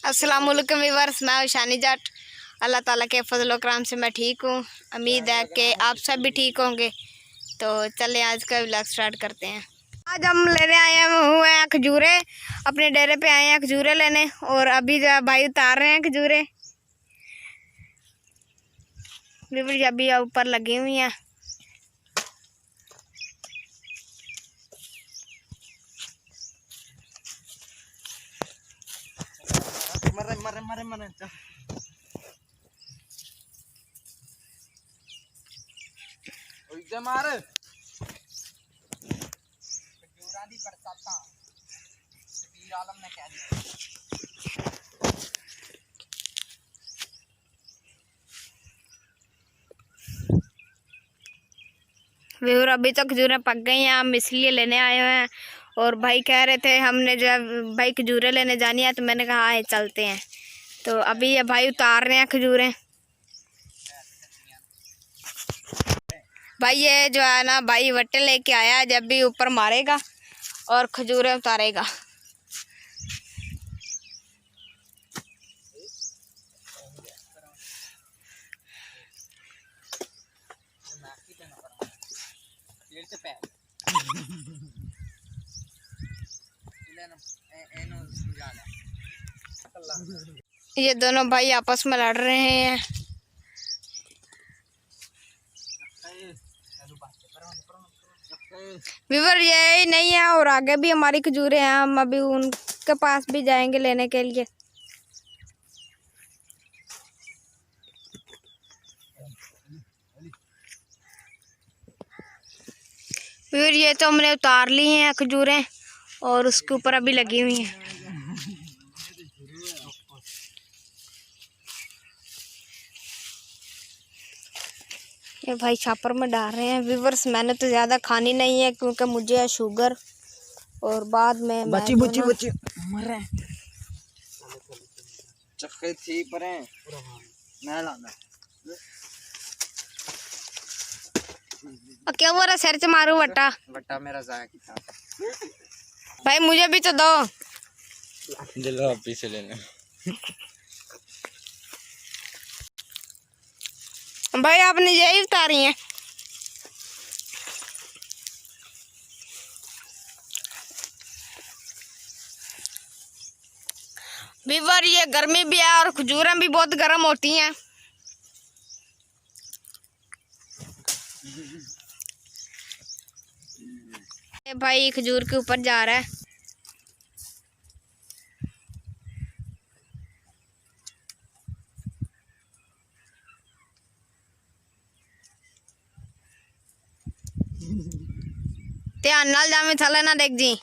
अस्सलाम वालेकुम व्यूअर्स, मैं शानी जट। अल्लाह ताला के फजल करम से मैं ठीक हूँ। उम्मीद है कि आप सब भी ठीक होंगे। तो चले आज का व्लॉग स्टार्ट करते हैं। आज हम लेने आए हुए हैं खजूरें, अपने डेरे पे आए हैं खजूरें लेने। और अभी जो भाई उतार रहे हैं खजूरें, अभी ऊपर लगी हुई हैं। मरे मरे मरे मरे मार दी बरसाता शबीर आलम ने कह दिया। व्यूअर अभी तो खजूरें पक गई हैं, हम इसलिए लेने आए हुए हैं। और भाई कह रहे थे हमने जो भाई खजूरें लेने जानी है, तो मैंने कहा आए चलते हैं। तो अभी ये भाई उतार रहे हैं खजूरें। भाई ये जो है ना भाई वट्टे लेके आया है, जब भी ऊपर मारेगा और खजूरें उतारेगा। ये दोनों भाई आपस में लड़ रहे हैं। व्यूअर ये नहीं है और आगे भी हमारी खजूरें हैं, हम अभी उनके पास भी जाएंगे लेने के लिए। व्यूअर ये तो हमने उतार ली हैं खजूरें और उसके ऊपर अभी लगी हुई हैं। ये भाई छापर में डाल रहे हैं। व्यूअर्स मैंने तो ज़्यादा खानी नहीं है क्योंकि मुझे है शुगर, और बाद में बच्ची बच्ची बच्ची मर रहे चक्के थी पर मैं लाना क्या हो रहा, सिर से मारू वट्टा बट्टा मेरा जाया किया भाई, मुझे भी तो दो। दिलो आप पीछे लेने भाई आपने यही उतारी हैं। व्यूअर ये गर्मी भी है और खजूरें भी बहुत गर्म होती हैं। ये भाई खजूर के ऊपर जा रहा है। ध्यान नाल जावे, थले ना देख जी।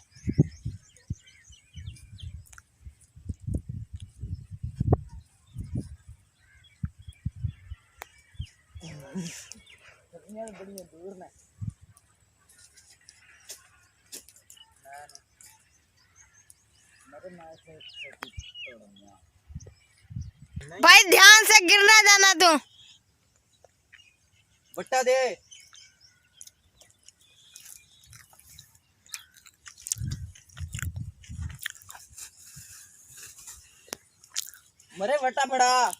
भाई ध्यान से गिरना जाना तू। बट्टा दे मरे बट्टा पड़ा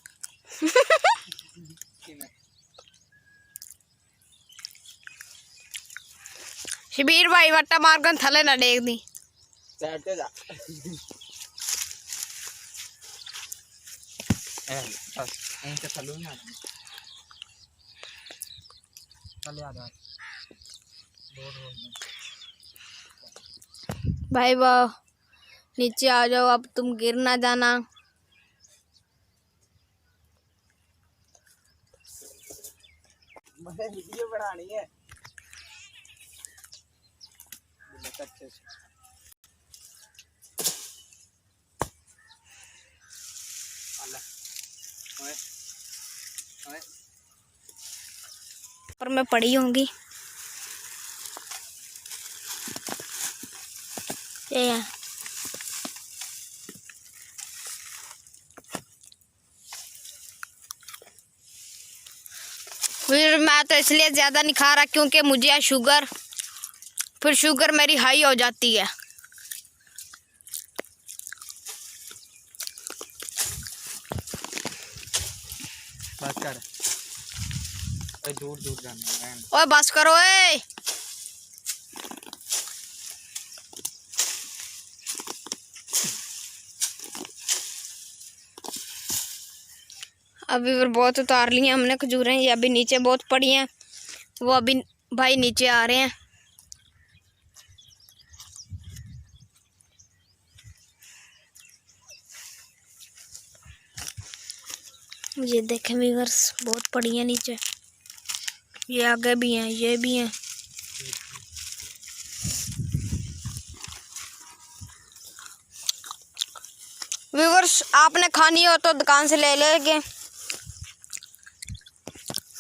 शबीर भाई वट्टा मार कर थले ना देख दी। साइड पे जा बस यहीं पे चलो ना चले आ जाओ भाई वाह, नीचे आ जाओ, अब तुम गिर ना जाना। मुझे वीडियो बनानी है अच्छे से। पर मैं पड़ी होंगी ये फिर मैं तो इसलिए ज़्यादा नहीं खा रहा क्योंकि मुझे है शुगर, फिर शुगर मेरी हाई हो जाती है। बस कर ओए दूर दूर जाना है ओए बस करो ए। अभी फिर बहुत उतार ली हैं हमने खजूरें, ये अभी नीचे बहुत पड़ी हैं, वो अभी भाई नीचे आ रहे हैं। ये देखें व्यूअर्स, बहुत पड़ी हैं नीचे, ये आगे भी हैं, ये भी हैं। व्यूअर्स आपने खानी हो तो दुकान से ले लेंगे,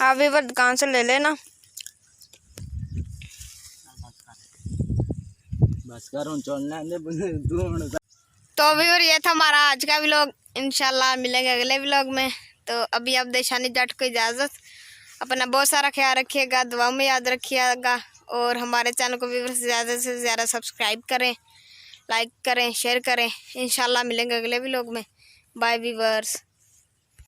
हाँ व्यूअर दुकान से ले लेना। बस कर चलना है। तो व्यूअर ये था हमारा आज का व्लॉग, इंशाल्लाह मिलेंगे अगले व्लॉग में। तो अभी आप दे शानी जट को इजाज़त, अपना बहुत सारा ख्याल रखिएगा, दुआ में याद रखिएगा, और हमारे चैनल को व्यूअर्स ज़्यादा से ज़्यादा सब्सक्राइब करें, लाइक करें, शेयर करें। इंशाल्लाह मिलेंगे अगले व्लॉग में। Bye viewers.